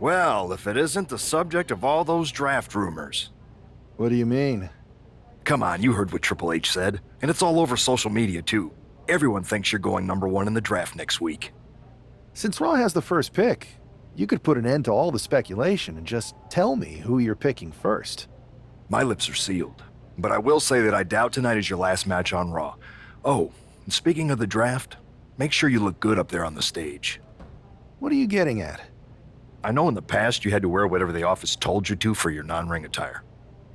Well, if it isn't the subject of all those draft rumors. What do you mean? Come on, you heard what Triple H said, and it's all over social media too. Everyone thinks you're going #1 in the draft next week. Since Raw has the first pick, you could put an end to all the speculation and just tell me who you're picking first. My lips are sealed, but I will say that I doubt tonight is your last match on Raw. Oh, and speaking of the draft, make sure you look good up there on the stage. What are you getting at? I know in the past you had to wear whatever the office told you to for your non-ring attire.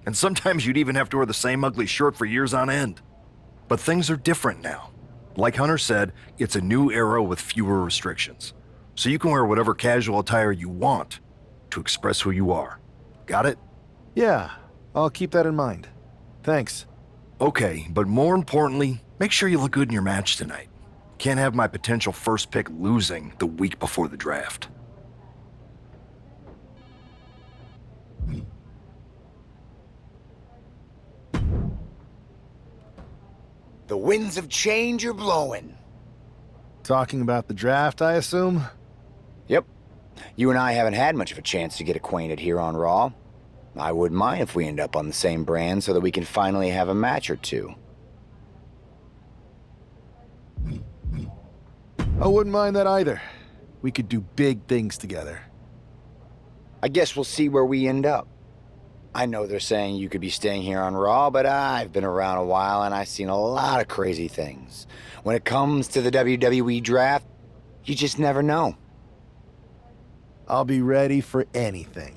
And sometimes you'd even have to wear the same ugly shirt for years on end. But things are different now. Like Hunter said, it's a new era with fewer restrictions. So you can wear whatever casual attire you want to express who you are. Got it? Yeah, I'll keep that in mind. Thanks. Okay, but more importantly, make sure you look good in your match tonight. Can't have my potential first pick losing the week before the draft. The winds of change are blowing. Talking about the draft, I assume? Yep. You and I haven't had much of a chance to get acquainted here on Raw. I wouldn't mind if we end up on the same brand so that we can finally have a match or two. I wouldn't mind that either. We could do big things together. I guess we'll see where we end up. I know they're saying you could be staying here on Raw, but I've been around a while and I've seen a lot of crazy things. When it comes to the WWE draft, you just never know. I'll be ready for anything.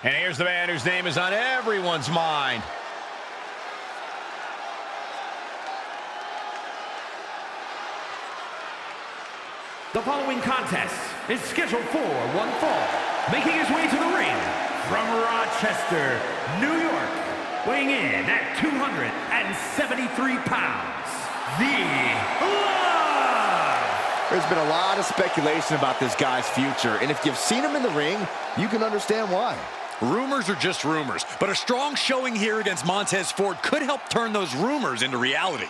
And here's the man whose name is on everyone's mind. The following contest is scheduled for one fall. Making his way to the ring from Rochester, New York, weighing in at 273 pounds, the L.O.V.E. There's been a lot of speculation about this guy's future, and if you've seen him in the ring, you can understand why. Rumors are just rumors, but a strong showing here against Montez Ford could help turn those rumors into reality.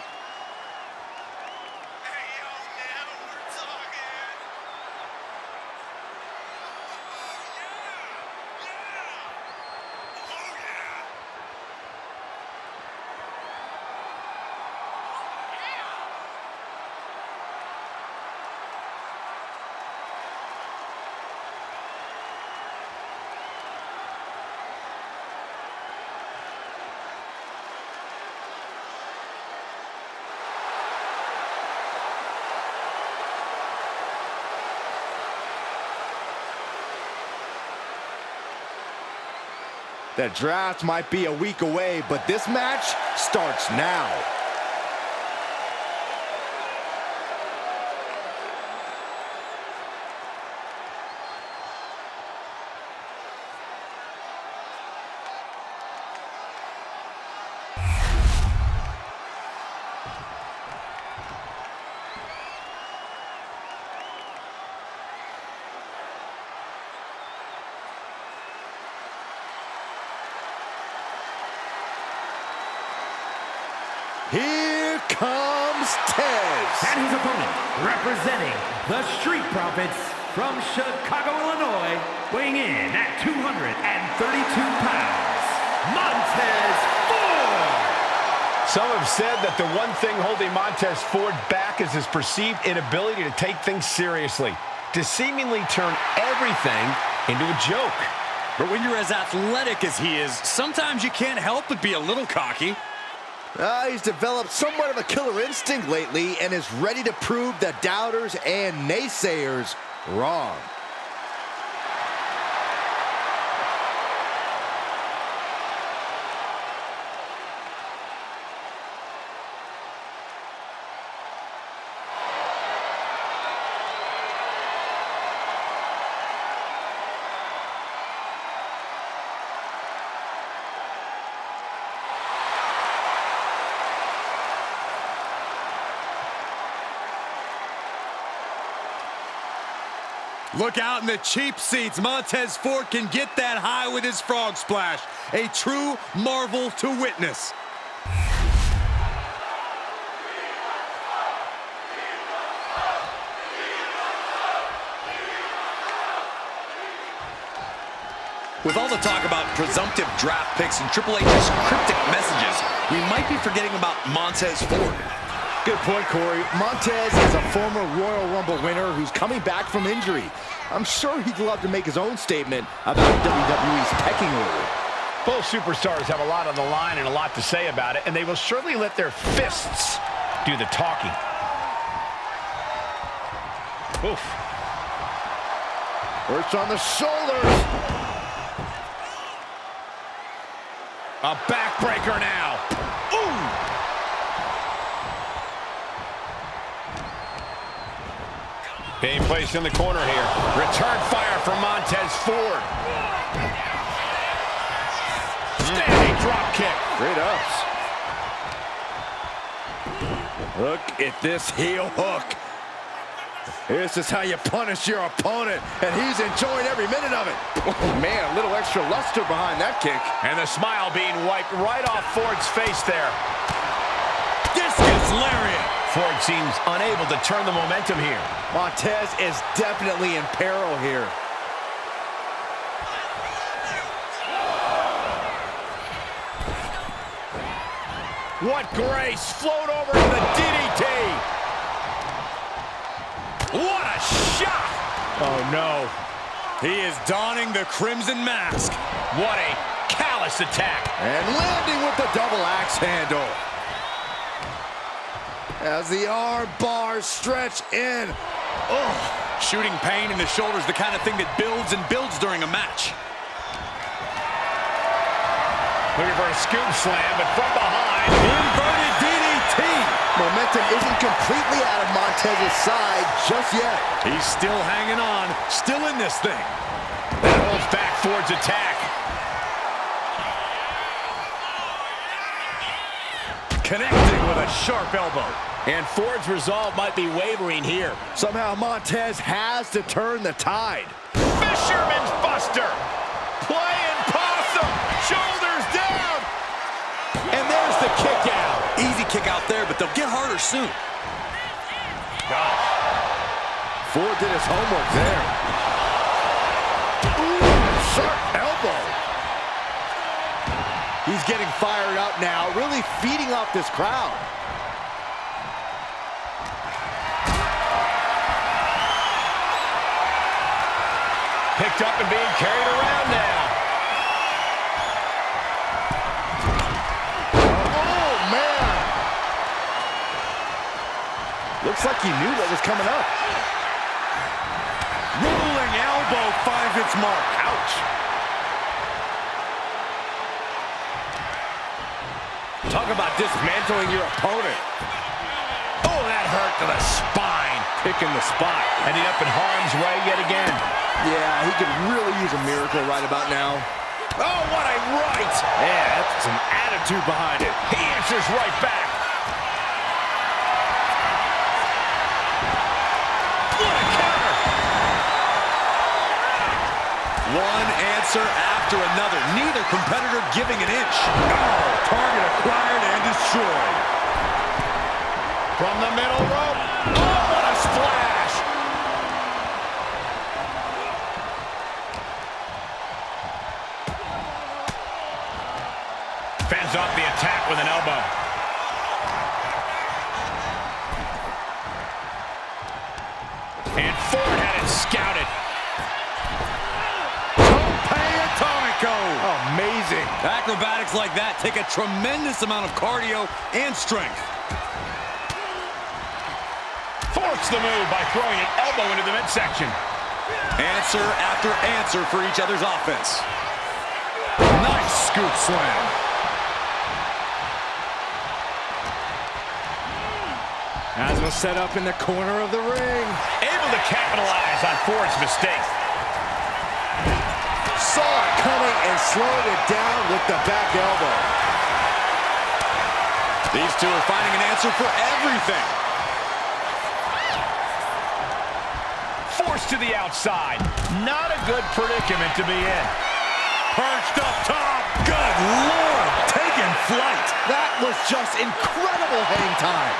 The draft might be a week away, but this match starts now. Here comes Tez. And his opponent, representing the Street Profits from Chicago, Illinois, weighing in at 232 pounds, Montez Ford! Some have said that the one thing holding Montez Ford back is his perceived inability to take things seriously, to seemingly turn everything into a joke. But when you're as athletic as he is, sometimes you can't help but be a little cocky. He's developed somewhat of a killer instinct lately and is ready to prove the doubters and naysayers wrong. Look out in the cheap seats. Montez Ford can get that high with his frog splash. A true marvel to witness. With all the talk about presumptive draft picks and Triple H's cryptic messages, we might be forgetting about Montez Ford. Good point, Corey. Montez is a former Royal Rumble winner who's coming back from injury. I'm sure he'd love to make his own statement about WWE's pecking order. Both superstars have a lot on the line and a lot to say about it, and they will surely let their fists do the talking. Oof. Perched on the shoulders. A backbreaker now. Ooh! Being placed in the corner here. Return fire from Montez Ford. Standing drop kick. Great ups. Look at this heel hook. This is how you punish your opponent, and he's enjoying every minute of it. Oh, man, a little extra luster behind that kick. And the smile being wiped right off Ford's face there. Discus lariat. Ford seems unable to turn the momentum here. Montez is definitely in peril here. What grace! Float over to the DDT! What a shot! Oh no. He is donning the crimson mask. What a callous attack. And landing with the double axe handle. As the arm bars stretch in. Oh, shooting pain in the shoulder is the kind of thing that builds and builds during a match. Looking for a scoop slam, but from behind. Inverted DDT. Momentum isn't completely out of Montez's side just yet. He's still hanging on, still in this thing. That holds back Ford's attack. Connecting with a sharp elbow. And Ford's resolve might be wavering here. Somehow Montez has to turn the tide. Fisherman's Buster. Playing possum. Shoulders down. And there's the kick out. Easy kick out there, but they'll get harder soon. Gosh. Ford did his homework there. Ooh, sharp elbow. He's getting fired up now, really feeding off this crowd. Picked up and being carried around now. Oh, man. Looks like he knew what was coming up. Rolling elbow finds its mark. Ouch. Talk about dismantling your opponent. Oh, that hurt to the spine. Picking the spot. Ending up in harm's way yet again. Yeah, he could really use a miracle right about now. Oh, what a right. Yeah, that's some attitude behind it. He answers right back. What a counter. One answer after another. Neither competitor giving an inch. Oh, target acquired and destroyed. From the middle rope. Oh, what a splash. Fends off the attack with an elbow. And Ford had it scouted. Amazing. Acrobatics like that take a tremendous amount of cardio and strength. Forks the move by throwing an elbow into the midsection. Answer after answer for each other's offense. Nice scoop slam. As was set up in the corner of the ring. Able to capitalize on Ford's mistake. Saw it coming and slowed it down with the back elbow. These two are finding an answer for everything. Forced to the outside. Not a good predicament to be in. Perched up top. Good Lord, taking flight. That was just incredible hang time.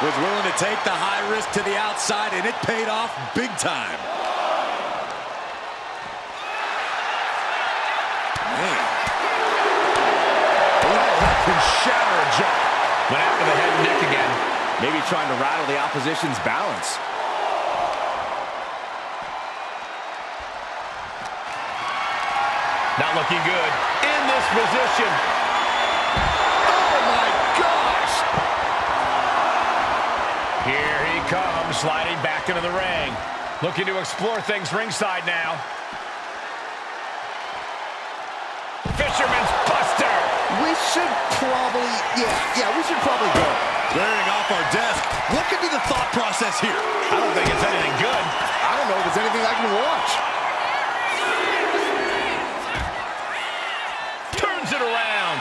Was willing to take the high risk to the outside, and it paid off big time. Man. That can shatter a jaw. Went after the head and neck again. Maybe trying to rattle the opposition's balance. Not looking good in this position. Oh my gosh! Here he comes, sliding back into the ring. Looking to explore things ringside now. Fisherman's Buster. We should probably, we should probably go. Clearing off our desk. Look into the thought process here. I don't think it's anything good. I don't know if it's anything I can watch. Turns it around.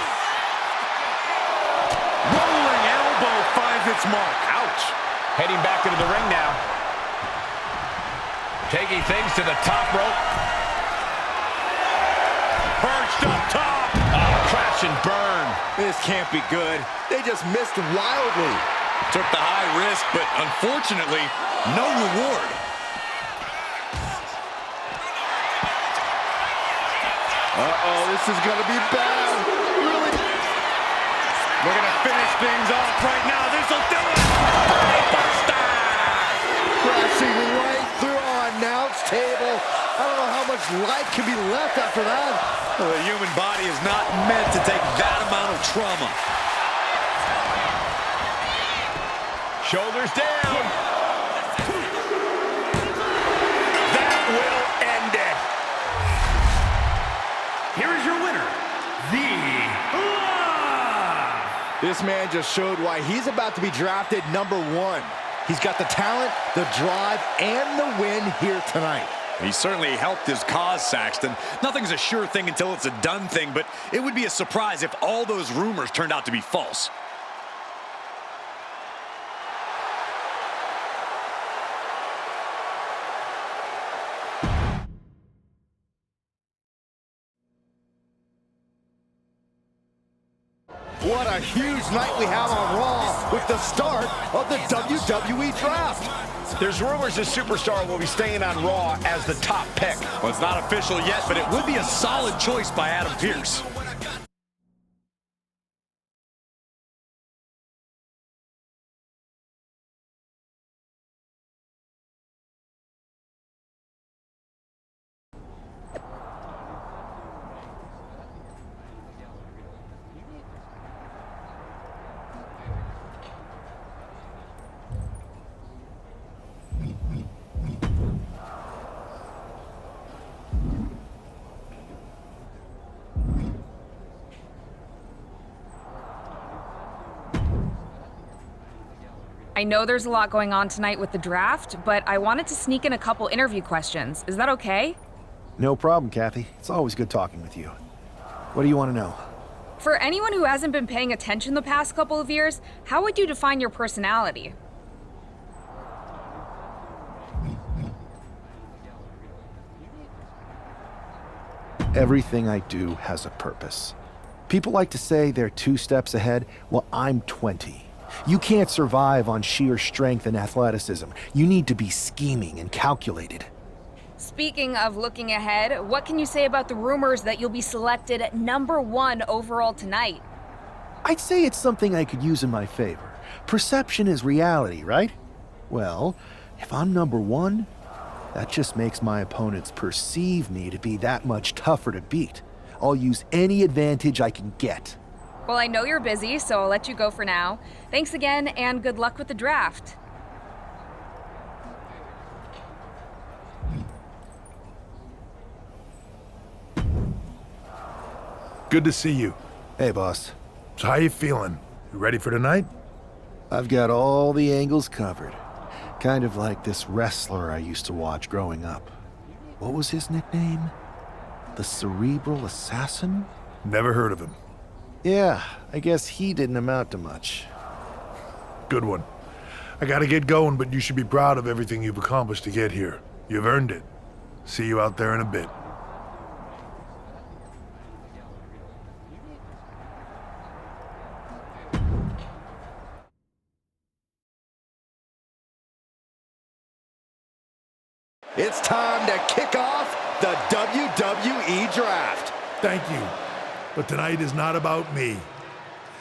Rolling elbow finds its mark. Ouch. Heading back into the ring now. Taking things to the top rope. Perched up top. Oh, crash and burn. This can't be good. They just missed wildly. Took the high risk, but unfortunately, no reward. Uh-oh, this is gonna be bad. Really? We're gonna finish things off right now. This'll do it. Crashing right through our announce table. I don't know how much life can be left after that. Well, the human body is not meant to take that amount of trauma. Shoulders down. That will end it. Here is your winner, the L.O.V.E. This man just showed why he's about to be drafted #1. He's got the talent, the drive, and the win here tonight. He certainly helped his cause, Saxton. Nothing's a sure thing until it's a done thing, but it would be a surprise if all those rumors turned out to be false. What a huge night we have on Raw with the start of the WWE Draft. There's rumors this superstar will be staying on Raw as the top pick. Well, it's not official yet, but it would be a solid choice by Adam Pearce. I know there's a lot going on tonight with the draft, but I wanted to sneak in a couple interview questions. Is that okay? No problem, Kathy. It's always good talking with you. What do you want to know? For anyone who hasn't been paying attention the past couple of years, how would you define your personality? Everything I do has a purpose. People like to say they're 2 steps ahead. Well, I'm 20. You can't survive on sheer strength and athleticism. You need to be scheming and calculated. Speaking of looking ahead, what can you say about the rumors that you'll be selected at #1 overall tonight? I'd say it's something I could use in my favor. Perception is reality, right? Well, if I'm #1, that just makes my opponents perceive me to be that much tougher to beat. I'll use any advantage I can get. Well, I know you're busy, so I'll let you go for now. Thanks again, and good luck with the draft. Good to see you. Hey, boss. So how you feeling? You ready for tonight? I've got all the angles covered. Kind of like this wrestler I used to watch growing up. What was his nickname? The Cerebral Assassin? Never heard of him. Yeah, I guess he didn't amount to much. Good one. I gotta get going, but you should be proud of everything you've accomplished to get here. You've earned it. See you out there in a bit. It's time to kick off the WWE Draft. Thank you. But tonight is not about me.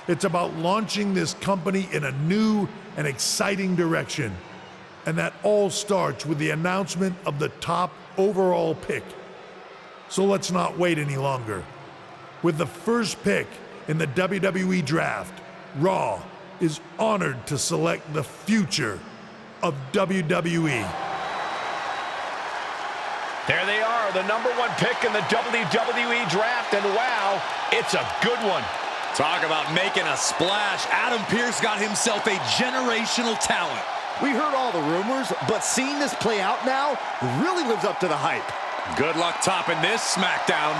It's about launching this company in a new and exciting direction. And that all starts with the announcement of the top overall pick. So let's not wait any longer. With the first pick in the WWE Draft, Raw is honored to select the future of WWE. There they are, the #1 pick in the WWE Draft, and wow, it's a good one. Talk about making a splash. Adam Pearce got himself a generational talent. We heard all the rumors, but seeing this play out now really lives up to the hype. Good luck topping this SmackDown.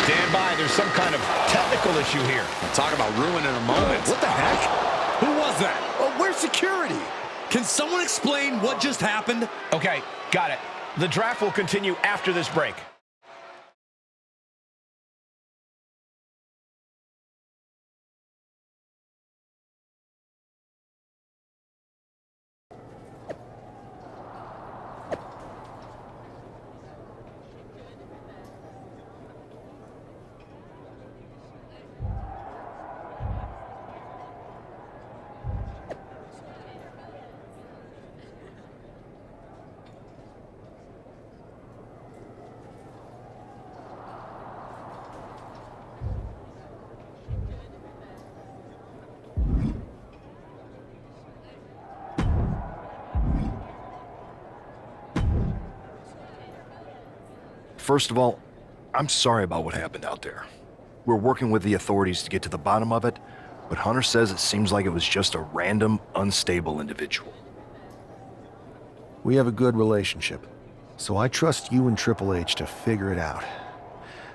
Stand by, there's some kind of technical issue here. Talk about ruining a moment. What the heck? Who was that? Oh, where's security? Can someone explain what just happened? Okay, got it. The draft will continue after this break. First of all, I'm sorry about what happened out there. We're working with the authorities to get to the bottom of it, but Hunter says it seems like it was just a random, unstable individual. We have a good relationship, so I trust you and Triple H to figure it out.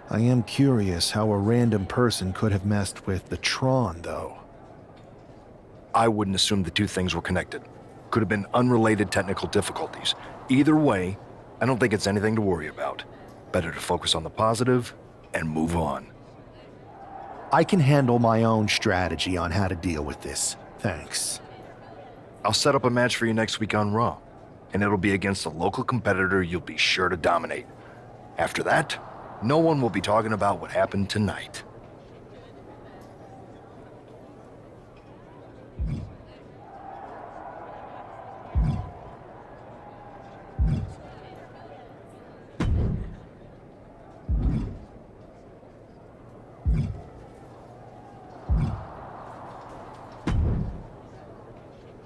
I am curious how a random person could have messed with the Tron, though. I wouldn't assume the two things were connected. Could have been unrelated technical difficulties. Either way, I don't think it's anything to worry about. Better to focus on the positive and move on. I can handle my own strategy on how to deal with this. Thanks. I'll set up a match for you next week on Raw, and it'll be against a local competitor you'll be sure to dominate. After that, no one will be talking about what happened tonight.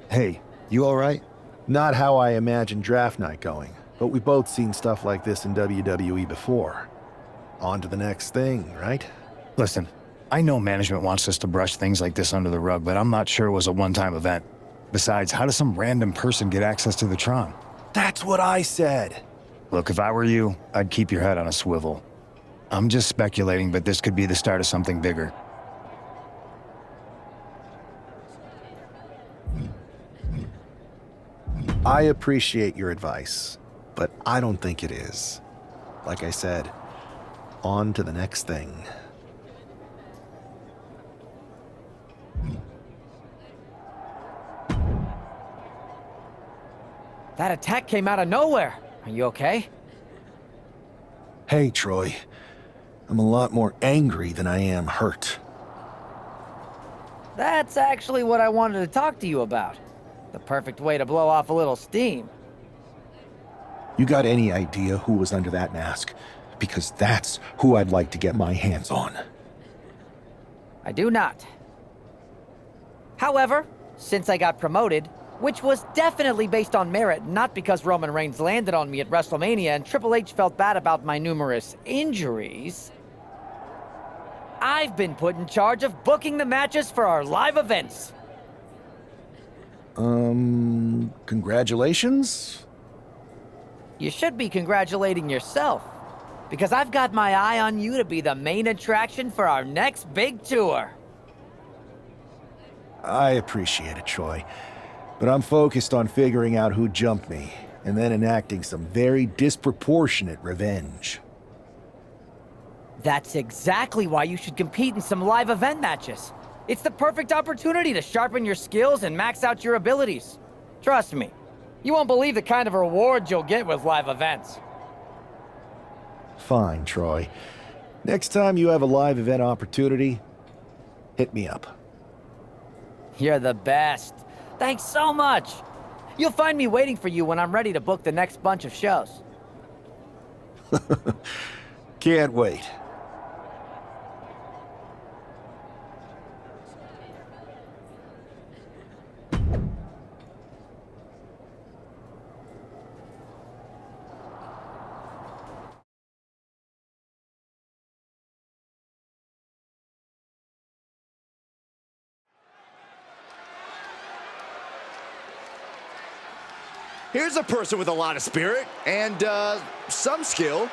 Hey, you all right? Not how I imagined draft night going, but we've both seen stuff like this in WWE before. On to the next thing, right? Listen, I know management wants us to brush things like this under the rug, but I'm not sure it was a one-time event. Besides, how does some random person get access to the Tron? That's what I said. Look, if I were you, I'd keep your head on a swivel. I'm just speculating, but this could be the start of something bigger. I appreciate your advice, but I don't think it is. Like I said, on to the next thing. That attack came out of nowhere. Are you okay? Hey, Troy. I'm a lot more angry than I am hurt. That's actually what I wanted to talk to you about. The perfect way to blow off a little steam. You got any idea who was under that mask? Because that's who I'd like to get my hands on. I do not. However, since I got promoted, which was definitely based on merit, not because Roman Reigns landed on me at WrestleMania and Triple H felt bad about my numerous injuries, I've been put in charge of booking the matches for our live events. Congratulations? You should be congratulating yourself, because I've got my eye on you to be the main attraction for our next big tour. I appreciate it, Troy. But I'm focused on figuring out who jumped me, and then enacting some very disproportionate revenge. That's exactly why you should compete in some live event matches. It's the perfect opportunity to sharpen your skills and max out your abilities. Trust me, you won't believe the kind of rewards you'll get with live events. Fine, Troy. Next time you have a live event opportunity, hit me up. You're the best. Thanks so much. You'll find me waiting for you when I'm ready to book the next bunch of shows. Can't wait. Here's a person with a lot of spirit and some skill.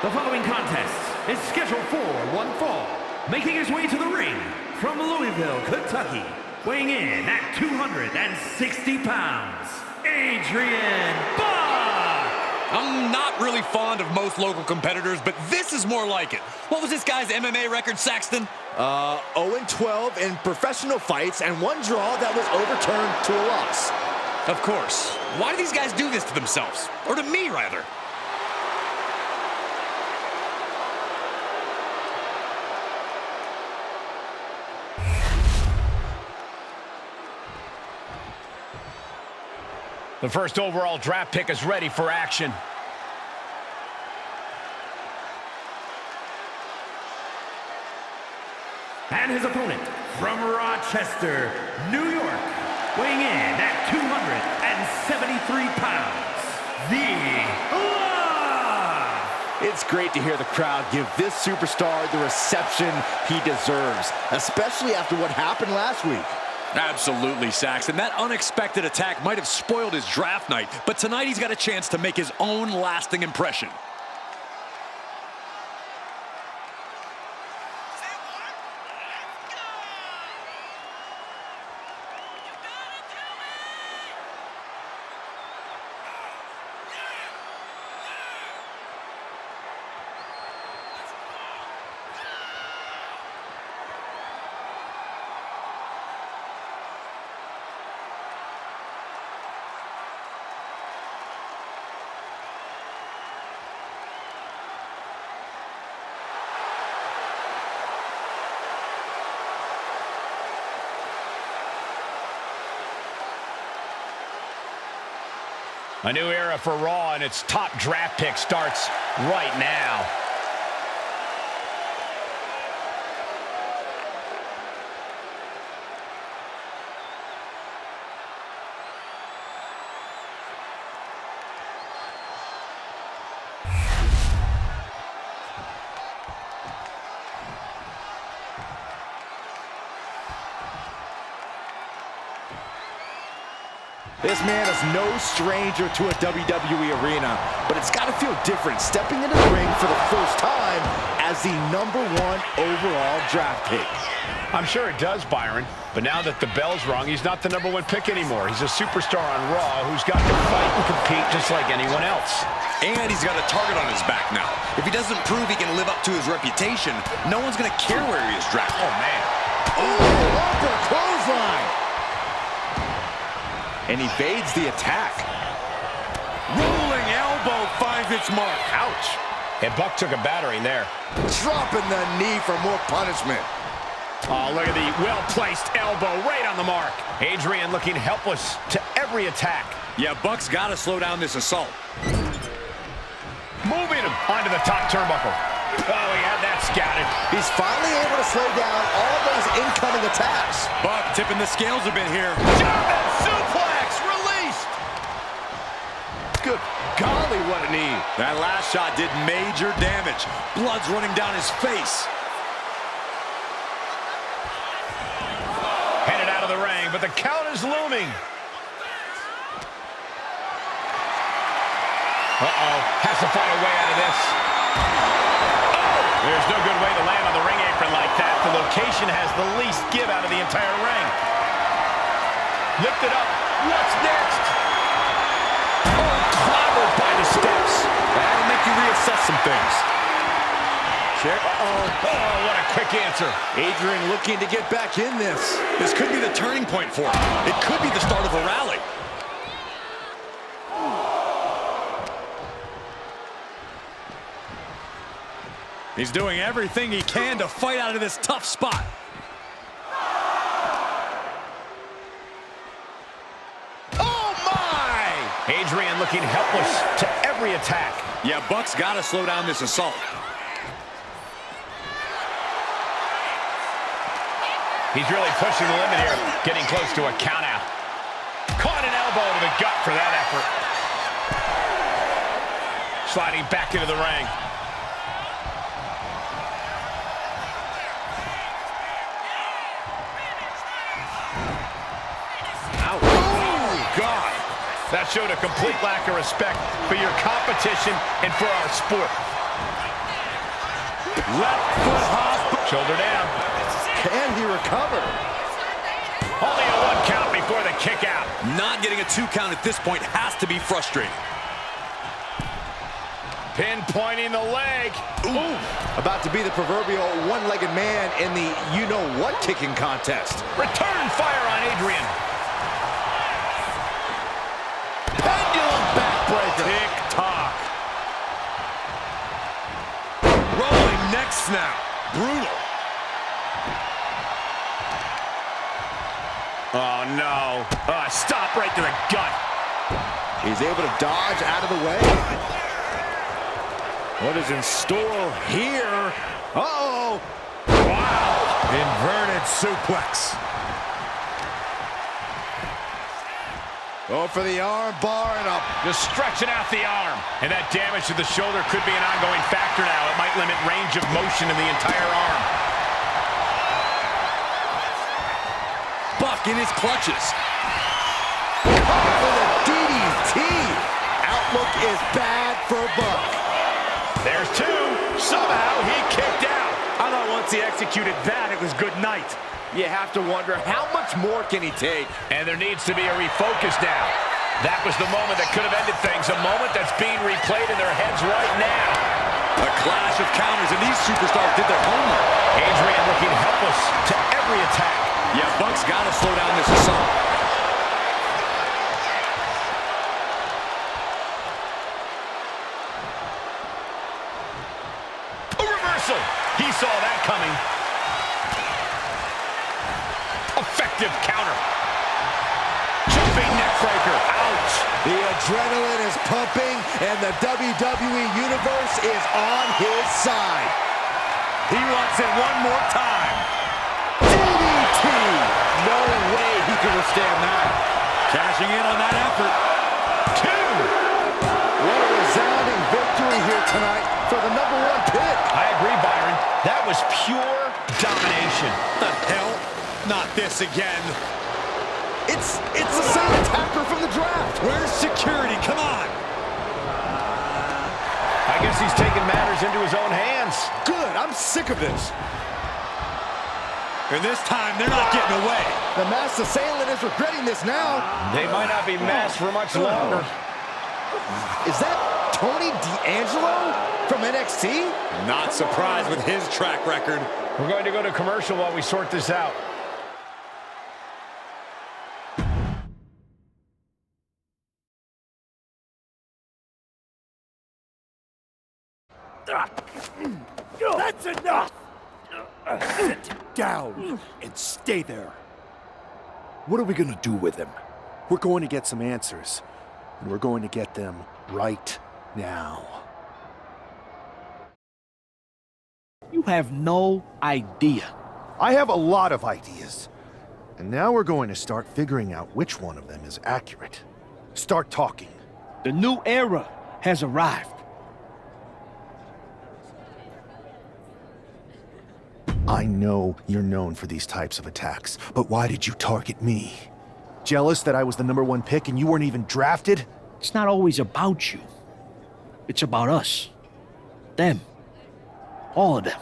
The following contest is scheduled for one fall. Making his way to the ring from Louisville, Kentucky, weighing in at 260 pounds, Adrian Buck! I'm not really fond of most local competitors, but this is more like it. What was this guy's MMA record, Saxton? 0-12 in professional fights and one draw that was overturned to a loss. Of course. Why do these guys do this to themselves? Or to me, rather? The first overall draft pick is ready for action. And his opponent from Rochester, New York, weighing in at 273 pounds, the L.O.V.E. It's great to hear the crowd give this superstar the reception he deserves, especially after what happened last week. Absolutely, Saxton. That unexpected attack might have spoiled his draft night, but tonight he's got a chance to make his own lasting impression. A new era for Raw, and its top draft pick starts right now. This man is no stranger to a WWE arena, but it's got to feel different stepping into the ring for the first time as the #1 overall draft pick. I'm sure it does, Byron, but now that the bell's rung, he's not the #1 pick anymore. He's a superstar on Raw who's got to fight and compete just like anyone else. And he's got a target on his back now. If he doesn't prove he can live up to his reputation, no one's going to care where he is drafted. Oh, man. Oh, upper clothesline! And evades the attack. Rolling elbow finds its mark. Ouch. And Buck took a battering there. Dropping the knee for more punishment. Oh, look at the well-placed elbow right on the mark. Adrian looking helpless to every attack. Yeah, Buck's got to slow down this assault. Moving him onto the top turnbuckle. Oh, he had that scouted. He's finally able to slow down all those incoming attacks. Buck tipping the scales a bit here. German suplex released. Good golly, what a knee. That last shot did major damage. Blood's running down his face. Headed out of the ring, but the count is looming. Uh-oh, has to find a way out of this. Oh, There's no good way to land on the ring apron like that. The location has the least give out of the entire ring. Lift it up. What's next? Oh, clobbered by the steps. That'll make you reassess some things. Oh, what a quick answer. Adrian looking to get back in this. This could be the turning point for him. It could be the start of a rally. He's doing everything he can to fight out of this tough spot. Oh, my! Adrian looking helpless to every attack. Yeah, Buck's got to slow down this assault. He's really pushing the limit here, getting close to a countout. Caught an elbow to the gut for that effort. Sliding back into the ring. Ouch. Oh, God. That showed a complete lack of respect for your competition and for our sport. Left foot hop. Shoulder down. Can he recover? Only a 1 count before the kick out. Not getting a 2 count at this point has to be frustrating. Pinpointing the leg. Ooh. About to be the proverbial one-legged man in the you-know-what kicking contest. Return fire on Adrian. Pendulum backbreaker. Tick-tock. Rolling neck snap. Brutal. Oh, no. Stop right to the gut. He's able to dodge out of the way. What is in store here? Uh-oh. Wow. Inverted suplex. Oh, for the arm bar and up. Just stretching out the arm. And that damage to the shoulder could be an ongoing factor now. It might limit range of motion in the entire arm. Buck in his clutches. Caught with a DDT. Outlook is bad for Buck. There's 2. Somehow he kicked out. I thought once he executed that, it was good night. You have to wonder, how much more can he take? And there needs to be a refocus now. That was the moment that could have ended things. A moment that's being replayed in their heads right now. A clash of counters, and these superstars did their homework. Adrian looking helpless to every attack. Yeah, Buck's got to slow down this assault. A reversal. He saw that coming. Effective counter. Jumping neck breaker. Ouch. The adrenaline is pumping, and the WWE Universe is on his side. He wants it one more time. DDT! No way he can withstand that. Cashing in on that effort. 2. What a resounding victory here tonight for the #1 pick. I agree, Byron. That was pure domination. The hell? Not this again. It's the same attacker from the draft. Where's security? Come on. I guess he's taking matters into his own hands. Good, I'm sick of this. And this time, they're not getting away. The masked assailant is regretting this now. They might not be masked for much longer. Is that Tony D'Angelo from NXT? Not surprised with his track record. We're going to go to commercial while we sort this out. That's enough! Sit down and stay there. What are we gonna do with him? We're going to get some answers, and we're going to get them right now. You have no idea. I have a lot of ideas. And now we're going to start figuring out which one of them is accurate. Start talking. The new era has arrived. I know you're known for these types of attacks, but why did you target me? Jealous that I was the #1 pick and you weren't even drafted? It's not always about you. It's about us. Them. All of them.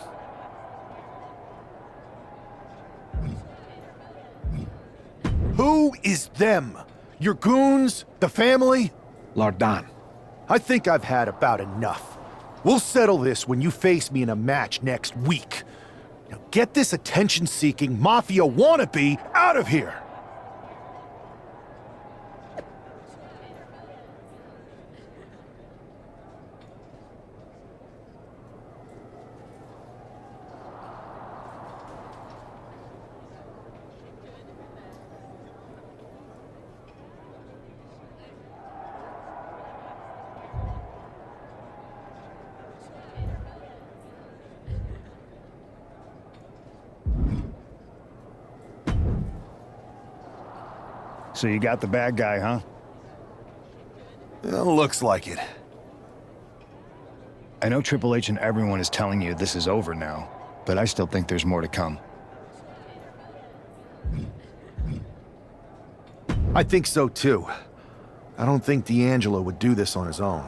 Who is them? Your goons? The family? Lord Don. I think I've had about enough. We'll settle this when you face me in a match next week. Now get this attention-seeking mafia wannabe out of here! So you got the bad guy, huh? Well, looks like it. I know Triple H and everyone is telling you this is over now, but I still think there's more to come. I think so too. I don't think D'Angelo would do this on his own.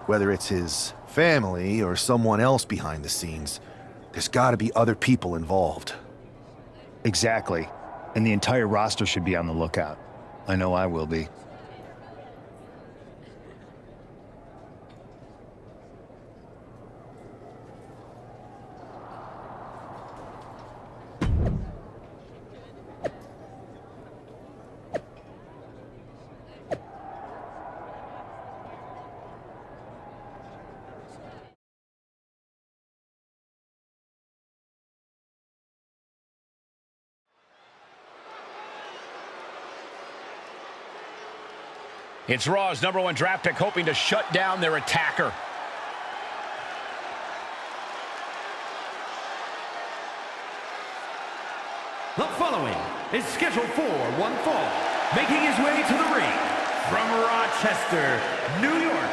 Whether it's his family or someone else behind the scenes, there's gotta be other people involved. Exactly. And the entire roster should be on the lookout. I know I will be. It's Raw's #1 draft pick hoping to shut down their attacker. The following is scheduled for one fall, making his way to the ring from Rochester, New York,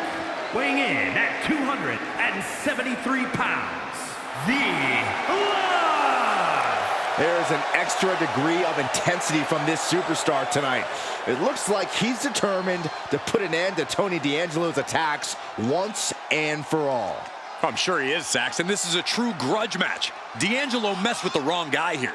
weighing in at 273 pounds, the L.O.V.E. There's an extra degree of intensity from this superstar tonight. It looks like he's determined to put an end to Tony D'Angelo's attacks once and for all. I'm sure he is, Saxon. This is a true grudge match. D'Angelo messed with the wrong guy here.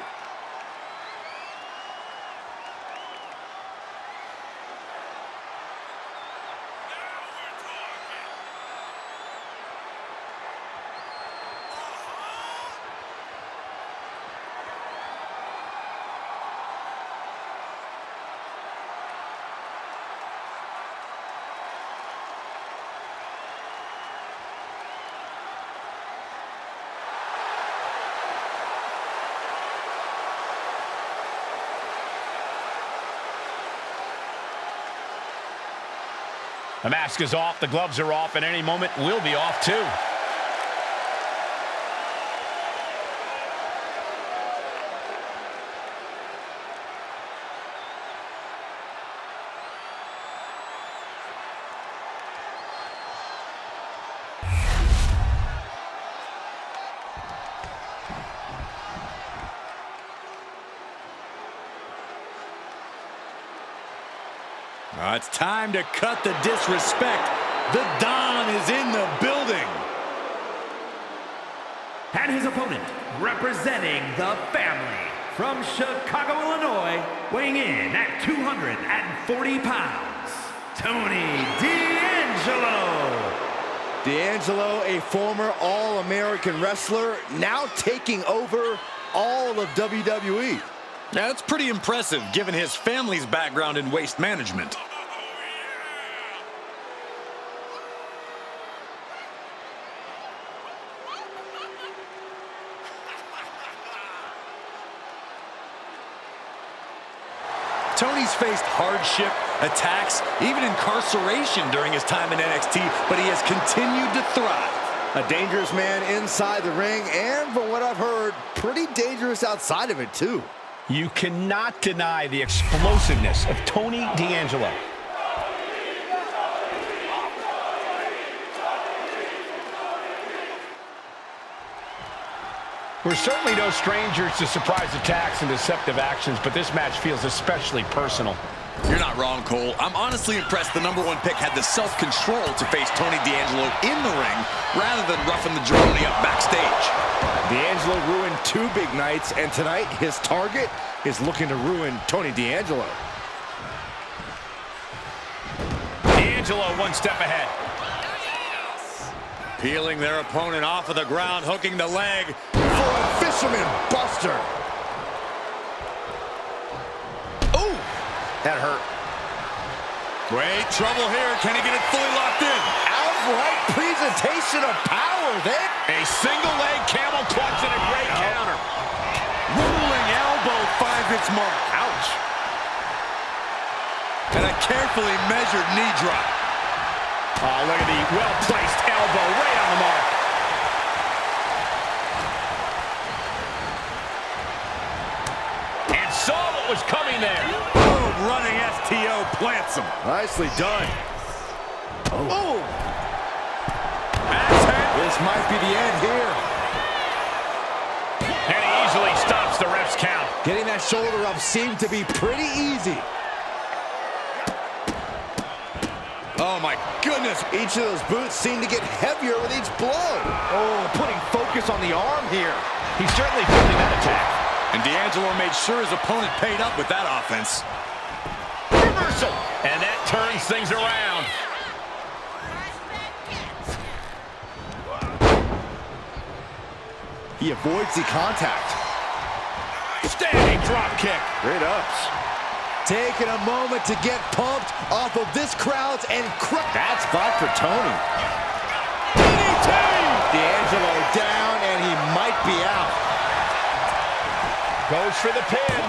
The mask is off, the gloves are off, and any moment we'll be off too. It's time to cut the disrespect. The Don is in the building. And his opponent, representing the family, from Chicago, Illinois, weighing in at 240 pounds, Tony D'Angelo. D'Angelo, a former All-American wrestler, now taking over all of WWE. Yeah, that's pretty impressive, given his family's background in waste management. Tony's faced hardship, attacks, even incarceration during his time in NXT, but he has continued to thrive. A dangerous man inside the ring, and from what I've heard, pretty dangerous outside of it, too. You cannot deny the explosiveness of Tony D'Angelo. We're certainly no strangers to surprise attacks and deceptive actions, but this match feels especially personal. You're not wrong, Cole. I'm honestly impressed the #1 pick had the self-control to face Tony D'Angelo in the ring rather than roughing the jabroni up backstage. D'Angelo ruined 2 big nights, and tonight his target is looking to ruin Tony D'Angelo. D'Angelo one step ahead. Peeling their opponent off of the ground, hooking the leg. For a fisherman buster. Ooh, that hurt. Wait, trouble here. Can he get it fully locked in? Outright presentation of power then. A single leg camel clutch and a great counter. Rolling elbow finds its mark. Ouch. And a carefully measured knee drop. Oh, look at the well-placed elbow right on the mark. And saw what was coming there. Boom, running STO plants him. Nicely done. Oh. Axe head. This might be the end here. And he easily stops the ref's count. Getting that shoulder up seemed to be pretty easy. Oh, my goodness. Each of those boots seem to get heavier with each blow. Oh, putting focus on the arm here. He's certainly feeling that attack. And D'Angelo made sure his opponent paid up with that offense. Reversal. And that turns things around. He avoids the contact. Standing drop kick. Great ups. Taking a moment to get pumped off of this crowd's That's fine for Tony. DDT! D'Angelo down, and he might be out. Goes for the pin.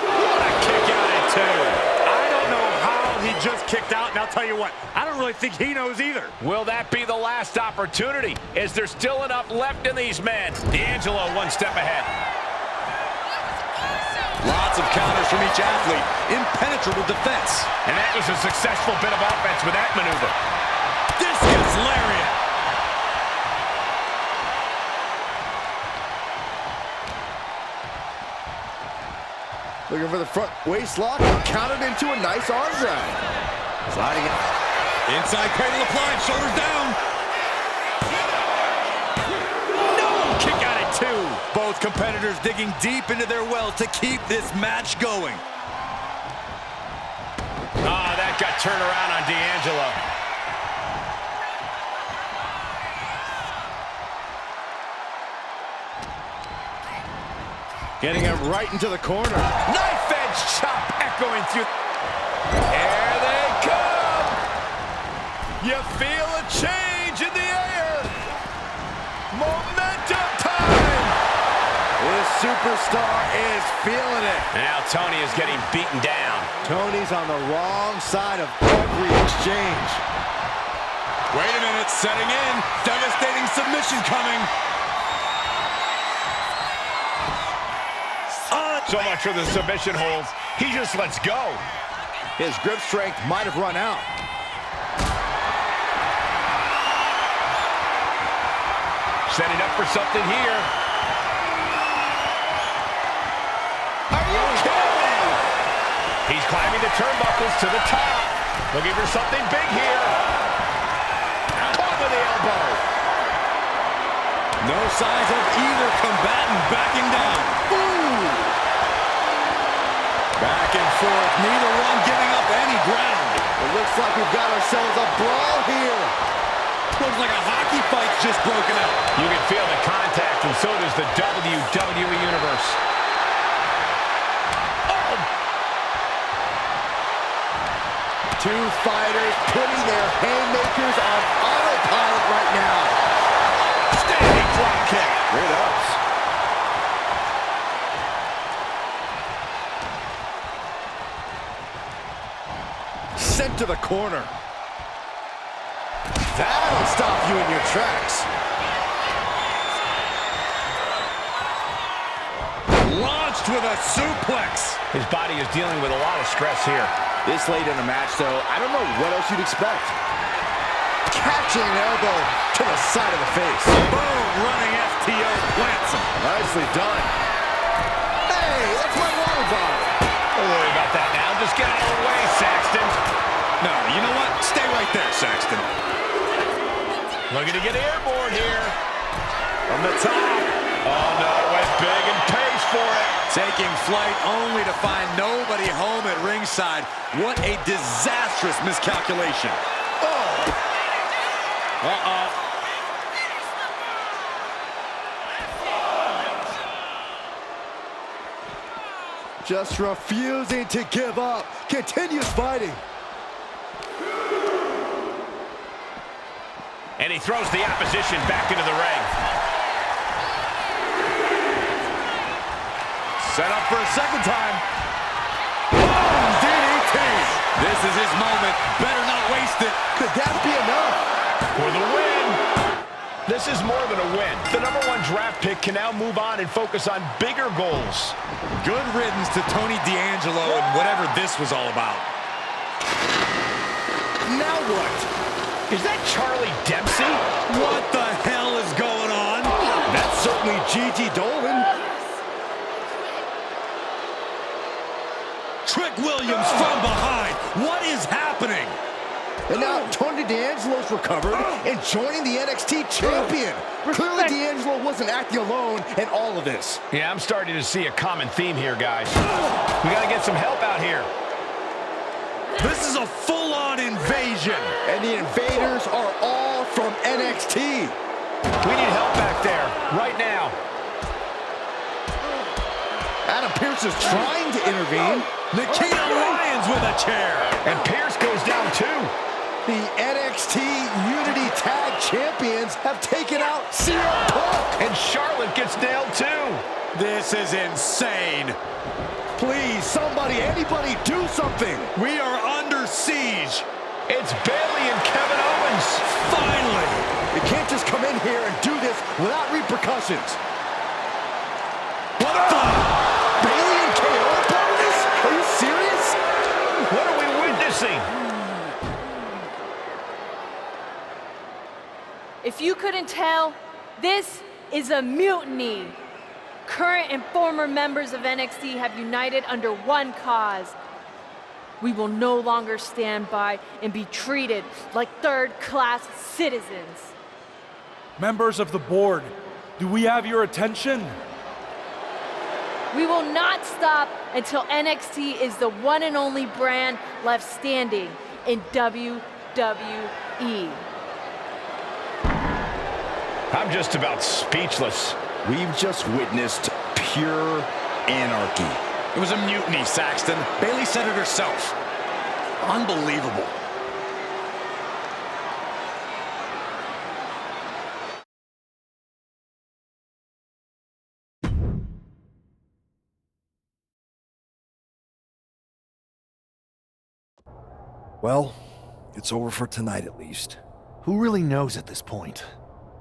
What a kick out at 2. I don't know how he just kicked out, and I'll tell you what, I don't really think he knows either. Will that be the last opportunity? Is there still enough left in these men? D'Angelo one step ahead. Lots of counters from each athlete. Impenetrable defense. And that was a successful bit of offense with that maneuver. Discus lariat. Looking for the front waist lock. Countered into a nice arm drag. Sliding it. Inside cradle applied. Shoulders down. No! Kick out at 2. Both competitors digging deep into their well to keep this match going. Ah, that got turned around on D'Angelo. Getting him right into the corner. Knife edge chop echoing through. Here they come. You feel a change in the air. Momentum time. This superstar is feeling it. Now Tony is getting beaten down. Tony's on the wrong side of every exchange. Wait a minute, setting in. Devastating submission coming. So much for the submission holds. He just lets go. His grip strength might have run out. Setting up for something here. Are you kidding me? He's climbing the turnbuckles to the top. Looking for something big here. Caught with the elbow. No signs of either combatant backing down. Ooh. Back and forth, neither one giving up any ground. It looks like we've got ourselves a brawl here. Looks like a hockey fight's just broken out. You can feel the contact, and so does the WWE Universe. Oh! Two fighters putting their haymakers on autopilot right now. Standing drop kick. Great ups. Sent to the corner. That'll stop you in your tracks. Launched with a suplex. His body is dealing with a lot of stress here. This late in the match, though, I don't know what else you'd expect. Catching an elbow to the side of the face. Boom, running STO plants him. Nicely done. Hey, that's my water bottle. Don't worry about that now. Saxton. Looking to get airborne here. From the top. Oh, no, went big and pays for it. Taking flight only to find nobody home at ringside. What a disastrous miscalculation. Oh. Uh-oh. Just refusing to give up. Continues fighting. And he throws the opposition back into the ring. Set up for a second time. Boom! DDT! This is his moment. Better not waste it. Could that be enough? For the win. This is more than a win. The #1 draft pick can now move on and focus on bigger goals. Good riddance to Tony D'Angelo and whatever this was all about. Now what? Is that Charlie Dempsey? What the hell is going on? That's certainly Gigi Dolan. Trick Williams from behind. What is happening? And now Tony D'Angelo's recovered and joining the NXT champion. Clearly D'Angelo wasn't acting alone in all of this. Yeah, I'm starting to see a common theme here, guys. We got to get some help out here. This is a full-on invasion. And the invaders are all from NXT. We need help back there, right now. Adam Pearce is trying to intervene. Nikita Lyons with a chair. And Pearce goes down too. The NXT Unity Tag Champions have taken out CM Punk. And Charlotte gets nailed too. This is insane. Please, somebody, anybody, do something. We are under siege. It's Bayley and Kevin Owens. Finally. You can't just come in here and do this without repercussions. What the? Bayley and KO are part of this? Are you serious? What are we witnessing? If you couldn't tell, this is a mutiny. Current and former members of NXT have united under one cause. We will no longer stand by and be treated like third-class citizens. Members of the board, do we have your attention? We will not stop until NXT is the one and only brand left standing in WWE. I'm just about speechless. We've just witnessed pure anarchy. It was a mutiny, Saxton. Bayley said it herself. Unbelievable. Well, it's over for tonight at least. Who really knows at this point?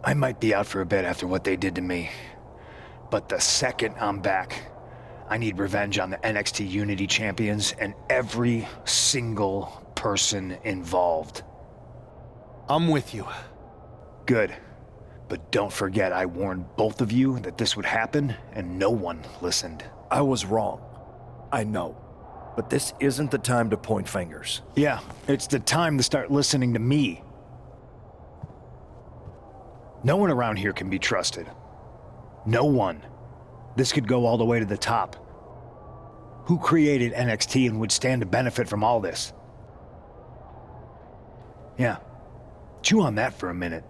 I might be out for a bit after what they did to me. But the second I'm back, I need revenge on the NXT Unity Champions and every single person involved. I'm with you. Good. But don't forget I warned both of you that this would happen, and no one listened. I was wrong. I know. But this isn't the time to point fingers. Yeah, it's the time to start listening to me. No one around here can be trusted. No one. This could go all the way to the top. Who created NXT and would stand to benefit from all this? Yeah. Chew on that for a minute.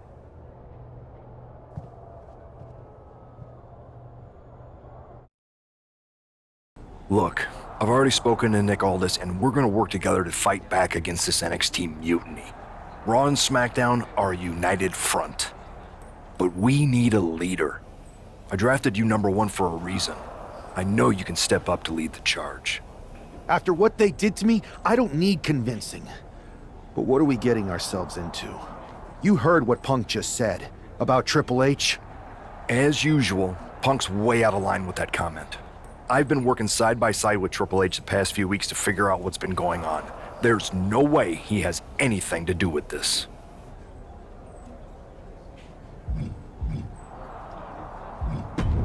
Look, I've already spoken to Nick Aldis, and we're gonna work together to fight back against this NXT mutiny. Raw and SmackDown are a united front. But we need a leader. I drafted you #1 for a reason. I know you can step up to lead the charge. After what they did to me, I don't need convincing. But what are we getting ourselves into? You heard what Punk just said about Triple H. As usual, Punk's way out of line with that comment. I've been working side by side with Triple H the past few weeks to figure out what's been going on. There's no way he has anything to do with this.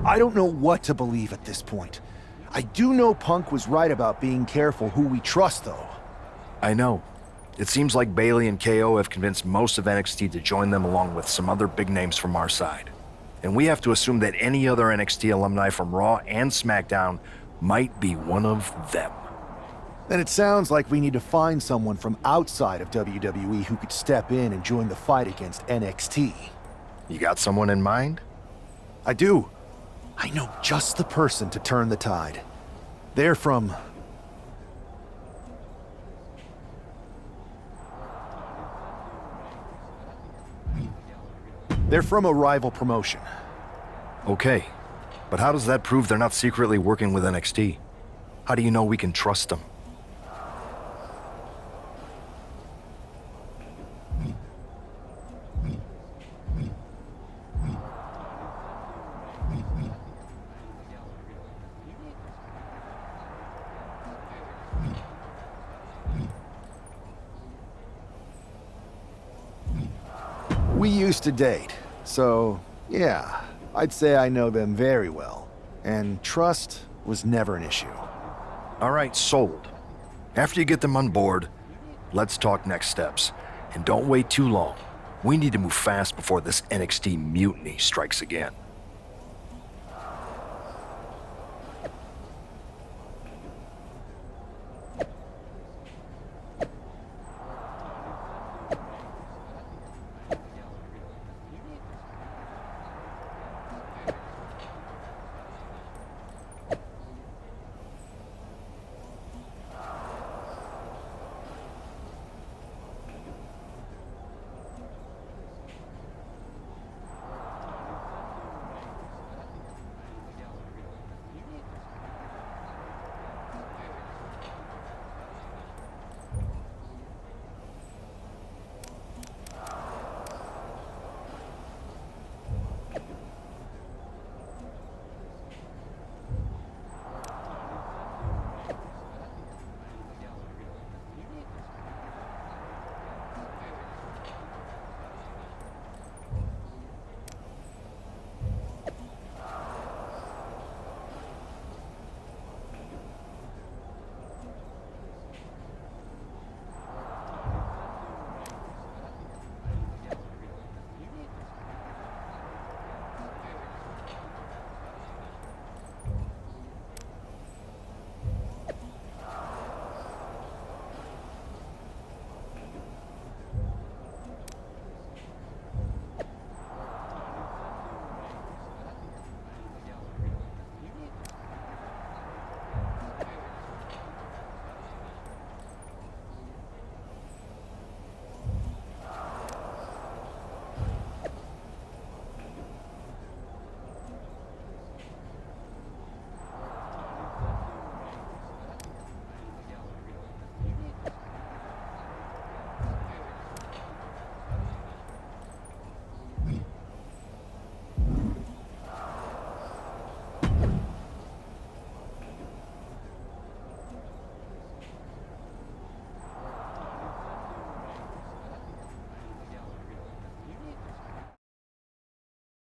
I don't know what to believe at this point. I do know Punk was right about being careful who we trust, though. I know. It seems like Bailey and KO have convinced most of NXT to join them along with some other big names from our side. And we have to assume that any other NXT alumni from Raw and SmackDown might be one of them. Then it sounds like we need to find someone from outside of WWE who could step in and join the fight against NXT. You got someone in mind? I do. I know just the person to turn the tide. They're from... They're from a rival promotion. Okay, but how does that prove they're not secretly working with NXT? How do you know we can trust them? We used to date, so yeah, I'd say I know them very well. And trust was never an issue. All right, sold. After you get them on board, let's talk next steps. And don't wait too long. We need to move fast before this NXT mutiny strikes again.